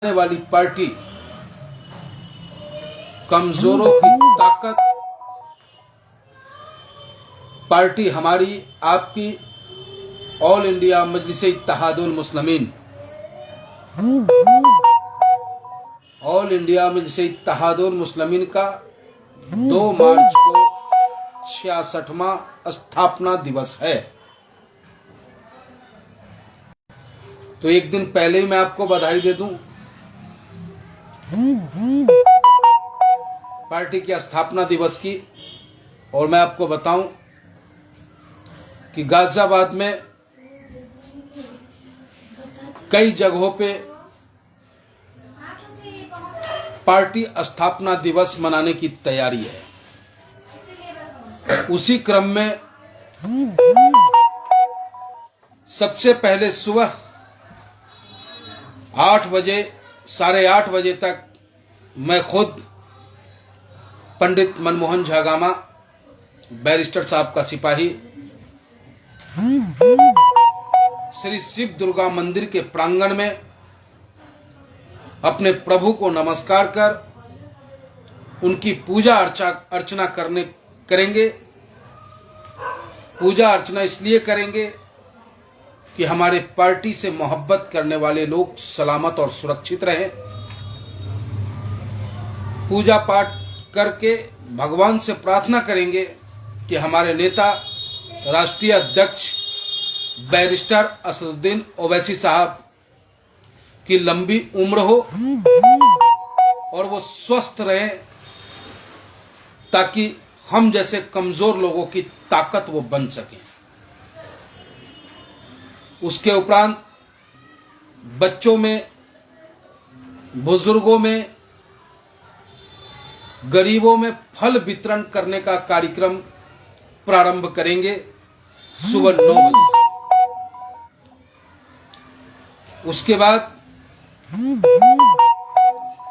वाली पार्टी कमजोरों की ताकत पार्टी हमारी आपकी ऑल इंडिया मजलिस इत्तेहादुल मुस्लिमीन ऑल इंडिया मजलिस इत्तेहादुल मुस्लिमीन का 2 मार्च को 66वां स्थापना दिवस है। तो एक दिन पहले ही मैं आपको बधाई दे दूं, पार्टी की स्थापना दिवस की। और मैं आपको बताऊं कि गाजियाबाद में कई जगहों पे पार्टी स्थापना दिवस मनाने की तैयारी है। उसी क्रम में सबसे पहले सुबह 8 बजे 8:30 बजे तक मैं खुद पंडित मनमोहन झागामा, बैरिस्टर साहब का सिपाही, श्री शिव दुर्गा मंदिर के प्रांगण में अपने प्रभु को नमस्कार कर उनकी पूजा अर्चना करेंगे। पूजा अर्चना इसलिए करेंगे कि हमारे पार्टी से मोहब्बत करने वाले लोग सलामत और सुरक्षित रहें। पूजा पाठ करके भगवान से प्रार्थना करेंगे कि हमारे नेता राष्ट्रीय अध्यक्ष बैरिस्टर असदुद्दीन ओवैसी साहब की लंबी उम्र हो और वो स्वस्थ रहें, ताकि हम जैसे कमजोर लोगों की ताकत वो बन सकें। उसके उपरांत बच्चों में, बुजुर्गों में, गरीबों में फल वितरण करने का कार्यक्रम प्रारंभ करेंगे सुबह 9 बजे से। उसके बाद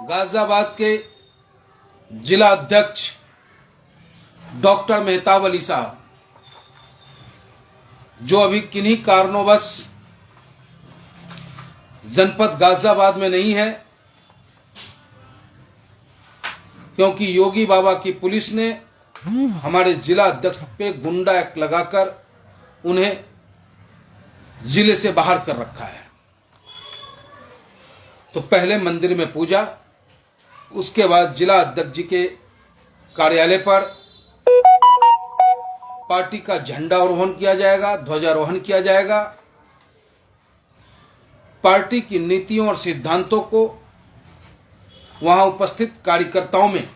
गाजियाबाद के जिला अध्यक्ष डॉक्टर मेहताब अली साहब, जो अभी किन्हीं कारणोंवश जनपद गाजियाबाद में नहीं है, क्योंकि योगी बाबा की पुलिस ने हमारे जिला अध्यक्ष पे गुंडा एक्ट लगाकर उन्हें जिले से बाहर कर रखा है। तो पहले मंदिर में पूजा, उसके बाद जिला अध्यक्ष जी के कार्यालय पर पार्टी का झंडारोहण किया जाएगा, ध्वजारोहण किया जाएगा। पार्टी की नीतियों और सिद्धांतों को वहां उपस्थित कार्यकर्ताओं में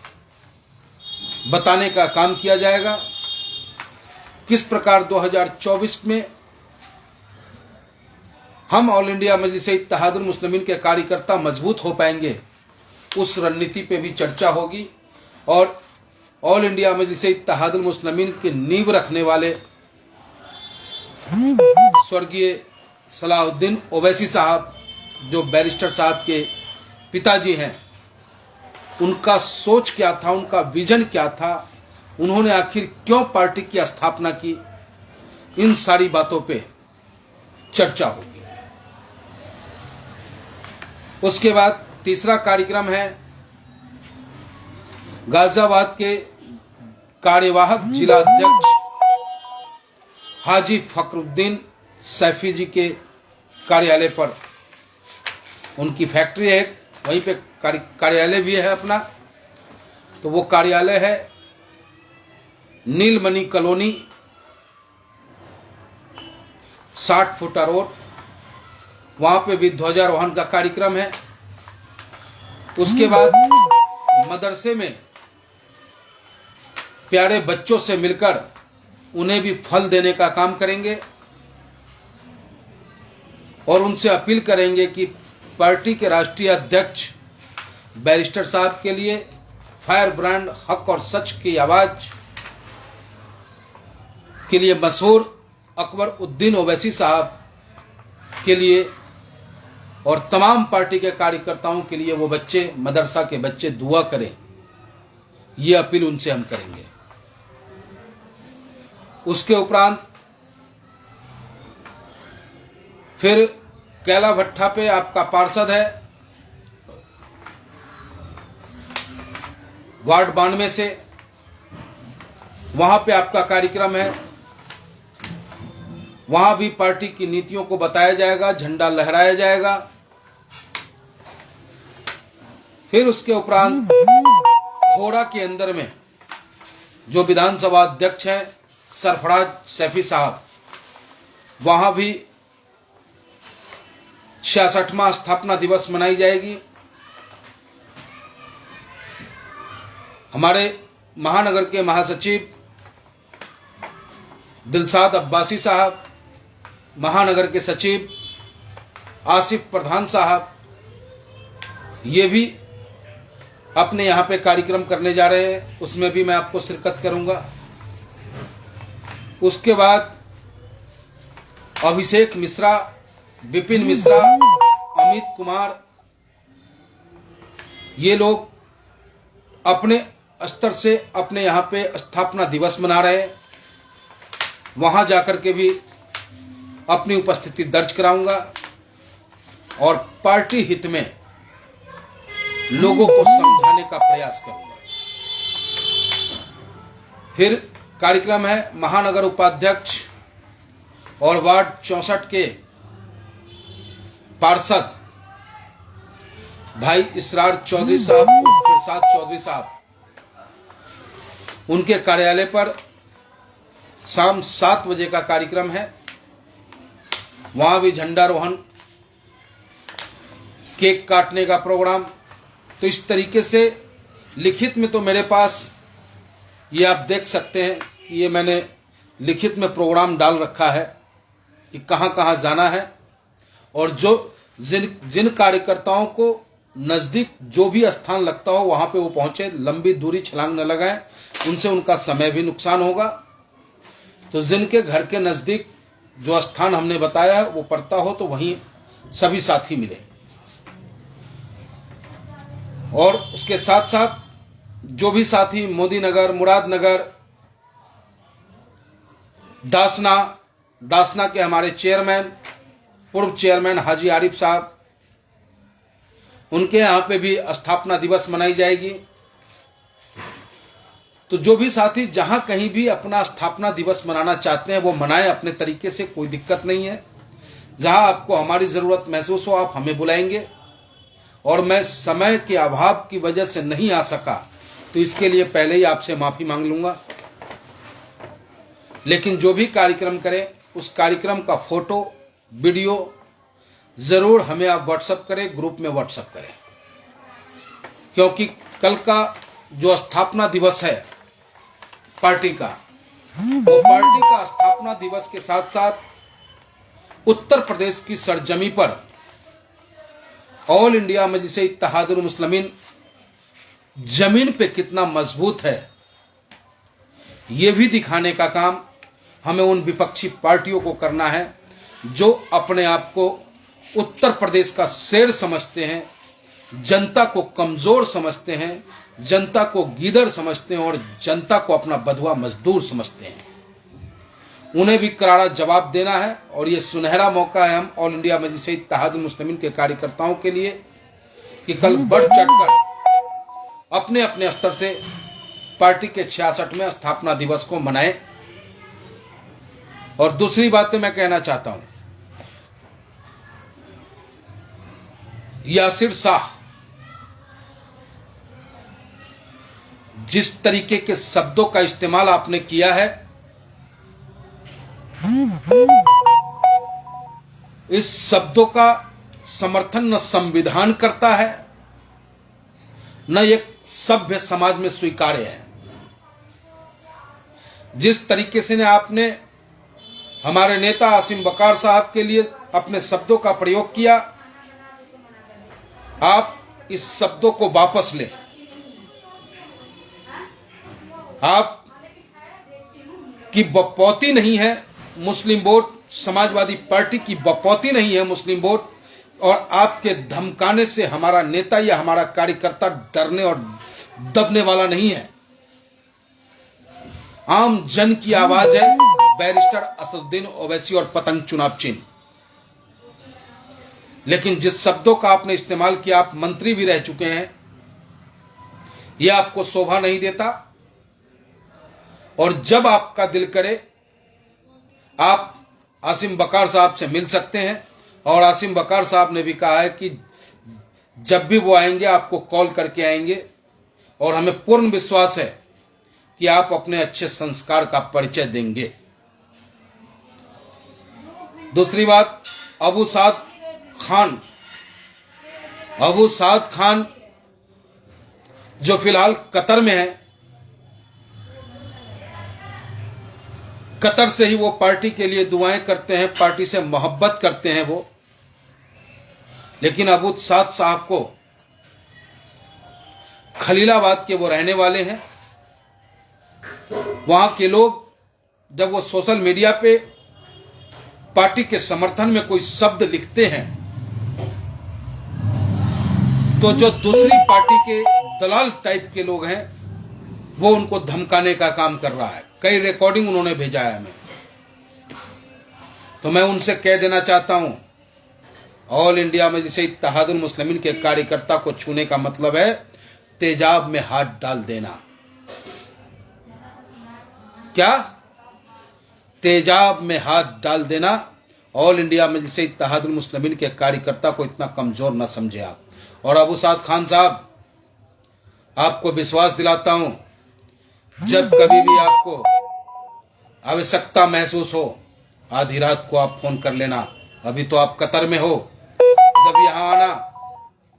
बताने का काम किया जाएगा। किस प्रकार 2024 में हम ऑल इंडिया मजलिस इत्तेहादुल मुस्लिमीन के कार्यकर्ता मजबूत हो पाएंगे, उस रणनीति पे भी चर्चा होगी। और ऑल इंडिया मजलिस इत्तेहादुल मुस्लिमीन की नींव रखने वाले स्वर्गीय सलाहुद्दीन ओवैसी साहब, जो बैरिस्टर साहब के पिताजी हैं, उनका सोच क्या था, उनका विजन क्या था, उन्होंने आखिर क्यों पार्टी की स्थापना की, इन सारी बातों पे चर्चा होगी। उसके बाद तीसरा कार्यक्रम है गाजियाबाद के कार्यवाहक जिला अध्यक्ष हाजी फखरुद्दीन सैफी जी के कार्यालय पर। उनकी फैक्ट्री है, वहीं पे कार्यालय भी है अपना। तो वो कार्यालय है नीलमणि कॉलोनी, 60 फुटा रोड। वहां पे भी ध्वजारोहण का कार्यक्रम है। उसके बाद मदरसे में प्यारे बच्चों से मिलकर उन्हें भी फल देने का काम करेंगे और उनसे अपील करेंगे कि पार्टी के राष्ट्रीय अध्यक्ष बैरिस्टर साहब के लिए फायर ब्रांड हक और सच की आवाज के लिए मशहूर अकबर उद्दीन ओवैसी साहब के लिए और तमाम पार्टी के कार्यकर्ताओं के लिए वो बच्चे, मदरसा के बच्चे दुआ करें, ये अपील उनसे हम करेंगे। उसके उपरांत फिर कैला भट्टा पे आपका पार्षद है वार्ड 92 से, वहां पे आपका कार्यक्रम है। वहां भी पार्टी की नीतियों को बताया जाएगा, झंडा लहराया जाएगा। फिर उसके उपरांत खोड़ा के अंदर में जो विधानसभा अध्यक्ष हैं सरफराज सैफी साहब, वहां भी 66वां स्थापना दिवस मनाई जाएगी। हमारे महानगर के महासचिव दिलशाद अब्बासी साहब, महानगर के सचिव आसिफ प्रधान साहब, ये भी अपने यहाँ पे कार्यक्रम करने जा रहे हैं। उसमें भी मैं आपको शिरकत करूंगा। उसके बाद अभिषेक मिश्रा, विपिन मिश्रा, अमित कुमार, ये लोग अपने स्तर से अपने यहाँ पे स्थापना दिवस मना रहे हैं। वहां जाकर के भी अपनी उपस्थिति दर्ज कराऊंगा और पार्टी हित में लोगों को समझाने का प्रयास करूंगा। फिर कार्यक्रम है महानगर उपाध्यक्ष और वार्ड 64 के पार्षद भाई इसरार चौधरी साहब और फिरसाद चौधरी साहब, उनके कार्यालय पर शाम 7 बजे का कार्यक्रम है। वहां भी झंडारोहण, केक काटने का प्रोग्राम। तो इस तरीके से लिखित में तो मेरे पास ये आप देख सकते हैं कि ये मैंने लिखित में प्रोग्राम डाल रखा है कि कहां कहां जाना है और जो जिन कार्यकर्ताओं को नज़दीक जो भी स्थान लगता हो वहां पे वो पहुंचे, लंबी दूरी छलांग न लगाएं, उनसे उनका समय भी नुकसान होगा। तो जिनके घर के नज़दीक जो स्थान हमने बताया है वो पड़ता हो तो वहीं सभी साथी मिले। और उसके साथ साथ जो भी साथी मोदी नगर, मुरादनगर, दासना के हमारे चेयरमैन, पूर्व चेयरमैन हाजी आरिफ साहब, उनके यहाँ पे भी स्थापना दिवस मनाई जाएगी। तो जो भी साथी जहां कहीं भी अपना स्थापना दिवस मनाना चाहते हैं वो मनाएं अपने तरीके से, कोई दिक्कत नहीं है। जहां आपको हमारी ज़रूरत महसूस हो आप हमें बुलाएंगे। और मैं समय के अभाव की वजह से नहीं आ सका तो इसके लिए पहले ही आपसे माफ़ी मांग लूँगा। लेकिन जो भी कार्यक्रम करें उस कार्यक्रम का फोटो वीडियो ज़रूर हमें आप व्हाट्सएप करें, ग्रुप में व्हाट्सएप करें, क्योंकि कल का जो स्थापना दिवस है पार्टी का, वो पार्टी का स्थापना दिवस के साथ साथ उत्तर प्रदेश की सरजमी पर ऑल इंडिया मजलिस इत्तेहादुल मुस्लिमीन जमीन पे कितना मजबूत है ये भी दिखाने का काम हमें उन विपक्षी पार्टियों को करना है जो अपने आप को उत्तर प्रदेश का शेर समझते हैं, जनता को कमजोर समझते हैं, जनता को गीदड़ समझते हैं और जनता को अपना बधुआ मजदूर समझते हैं। उन्हें भी करारा जवाब देना है और ये सुनहरा मौका है हम ऑल इंडिया मजलिस इत्तेहादुल मुस्लिमीन के कार्यकर्ताओं के लिए कि कल बढ़ चढ़कर अपने अपने स्तर से पार्टी के 66वें स्थापना दिवस को मनाएं। और दूसरी बात मैं कहना चाहता हूं, यासिर शाह जिस तरीके के शब्दों का इस्तेमाल आपने किया है, इस शब्दों का समर्थन न संविधान करता है न एक सभ्य समाज में स्वीकार्य है। जिस तरीके से ने आपने हमारे नेता आसिम बकार साहब के लिए अपने शब्दों का प्रयोग किया, आप इस शब्दों को वापस लें। आप की बपौती नहीं है मुस्लिम वोट, समाजवादी पार्टी की बपौती नहीं है मुस्लिम वोट, और आपके धमकाने से हमारा नेता या हमारा कार्यकर्ता डरने और दबने वाला नहीं है। आम जन की आवाज है बैरिस्टर असदुद्दीन ओवैसी और पतंग चुनाव चिन्ह। लेकिन जिस शब्दों का आपने इस्तेमाल किया, आप मंत्री भी रह चुके हैं, ये आपको शोभा नहीं देता। और जब आपका दिल करे आप आसिम बकार साहब से मिल सकते हैं, और आसिम बकार साहब ने भी कहा है कि जब भी वो आएंगे आपको कॉल करके आएंगे, और हमें पूर्ण विश्वास है कि आप अपने अच्छे संस्कार का परिचय देंगे। दूसरी बात, अबू साद खान जो फिलहाल कतर में है, कतर से ही वो पार्टी के लिए दुआएं करते हैं, पार्टी से मोहब्बत करते हैं वो। लेकिन अबू साद साहब को खलीलाबाद के वो रहने वाले हैं। वहां के लोग जब वो सोशल मीडिया पे पार्टी के समर्थन में कोई शब्द लिखते हैं तो जो दूसरी पार्टी के दलाल टाइप के लोग हैं वो उनको धमकाने का काम कर रहा है। कई रिकॉर्डिंग उन्होंने भेजा है हमें। तो मैं उनसे कह देना चाहता हूं, ऑल इंडिया में जैसे इत्तेहादुल मुस्लिमीन के कार्यकर्ता को छूने का मतलब है तेजाब में हाथ डाल देना। क्या? तेजाब में हाथ डाल देना। ऑल इंडिया में जैसे इत्तेहादुल मुस्लिमीन के कार्यकर्ता को इतना कमजोर न समझे आप। और अबू साद खान साहब, आपको विश्वास दिलाता हूं, जब कभी भी आपको आवश्यकता महसूस हो आधी रात को आप फोन कर लेना। अभी तो आप कतर में हो, जब यहां आना,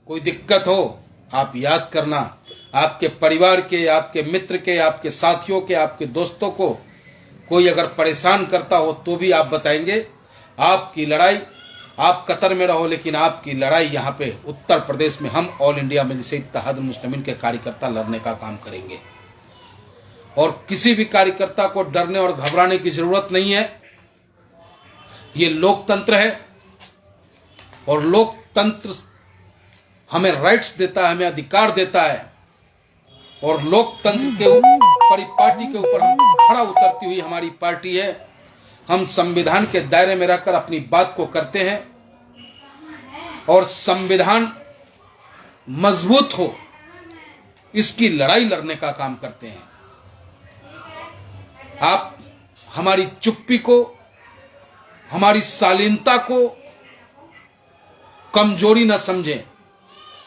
कोई दिक्कत हो आप याद करना। आपके परिवार के, आपके मित्र के, आपके साथियों के, आपके दोस्तों को कोई अगर परेशान करता हो तो भी आप बताएंगे। आपकी लड़ाई, आप कतर में रहो लेकिन आपकी लड़ाई यहाँ पे उत्तर प्रदेश में हम ऑल इंडिया में जैसे इत्तेहादुल मुस्लिमीन के कार्यकर्ता लड़ने का काम करेंगे। और किसी भी कार्यकर्ता को डरने और घबराने की जरूरत नहीं है। ये लोकतंत्र है और लोकतंत्र हमें राइट्स देता है, हमें अधिकार देता है। और लोकतंत्र के पार्टी के ऊपर हम खड़ा उतरती हुई हमारी पार्टी है। हम संविधान के दायरे में रहकर अपनी बात को करते हैं और संविधान मजबूत हो इसकी लड़ाई लड़ने का काम करते हैं। आप हमारी चुप्पी को, हमारी शालीनता को कमजोरी न समझें।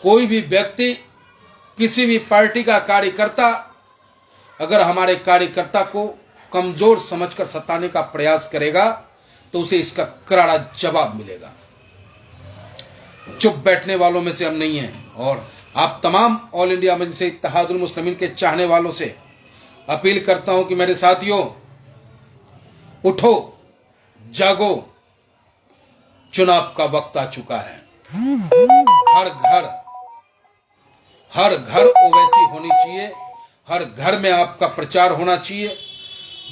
कोई भी व्यक्ति, किसी भी पार्टी का कार्यकर्ता अगर हमारे कार्यकर्ता को कमजोर समझकर सताने का प्रयास करेगा तो उसे इसका करारा जवाब मिलेगा। चुप बैठने वालों में से हम नहीं हैं। और आप तमाम ऑल इंडिया में से इत्तेहादुल मुस्लिमीन के चाहने वालों से अपील करता हूं कि मेरे साथियों, उठो, जागो, चुनाव का वक्त आ चुका है। हर घर ओवैसी होनी चाहिए। हर घर में आपका प्रचार होना चाहिए।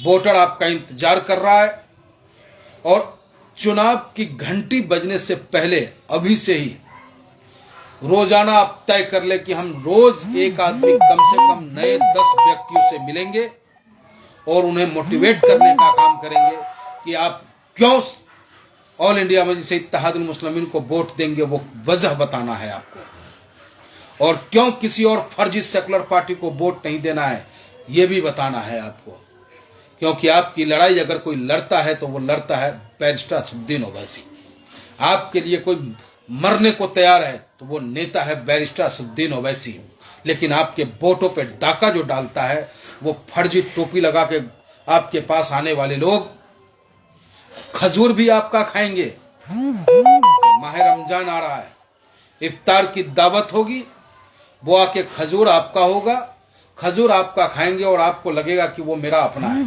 वोटर आपका इंतजार कर रहा है। और चुनाव की घंटी बजने से पहले अभी से ही रोजाना आप तय कर ले कि हम रोज एक आदमी कम से कम नए 10 व्यक्तियों से मिलेंगे और उन्हें मोटिवेट करने का काम करेंगे कि आप क्यों ऑल इंडिया में जैसे इत्तेहादुल मुस्लिमीन को वोट देंगे। वो वजह बताना है आपको। और क्यों किसी और फर्जी सेकुलर पार्टी को वोट नहीं देना है ये भी बताना है आपको। क्योंकि आपकी लड़ाई अगर कोई लड़ता है तो वो लड़ता है बैरिस्टर असदुद्दीन ओवैसी। आपके लिए कोई मरने को तैयार है तो वो नेता है बैरिस्टर असदुद्दीन ओवैसी। लेकिन आपके वोटों पे डाका जो डालता है वो फर्जी टोपी लगा के आपके पास आने वाले लोग। खजूर भी आपका खाएंगे। माह रमजान आ रहा है, इफ्तार की दावत होगी, वो आके खजूर आपका होगा, खजूर आपका खाएंगे और आपको लगेगा कि वो मेरा अपना है।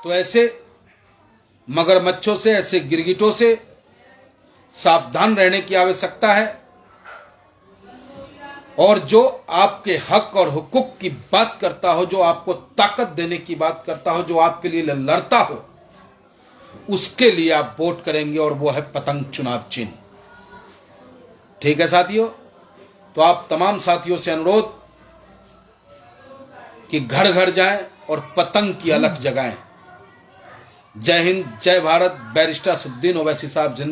तो ऐसे मगरमच्छों से, ऐसे गिरगिटों से सावधान रहने की आवश्यकता है। और जो आपके हक और हुकूक की बात करता हो, जो आपको ताकत देने की बात करता हो, जो आपके लिए लड़ता हो, उसके लिए आप वोट करेंगे और वो है पतंग चुनाव चिन्ह। ठीक है साथियों? तो आप तमाम साथियों से अनुरोध कि घर घर जाएं और पतंग की अलख जगाएं। जय हिंद, जय भारत। बैरिस्टर असदुद्दीन ओवैसी साहब जिंदा।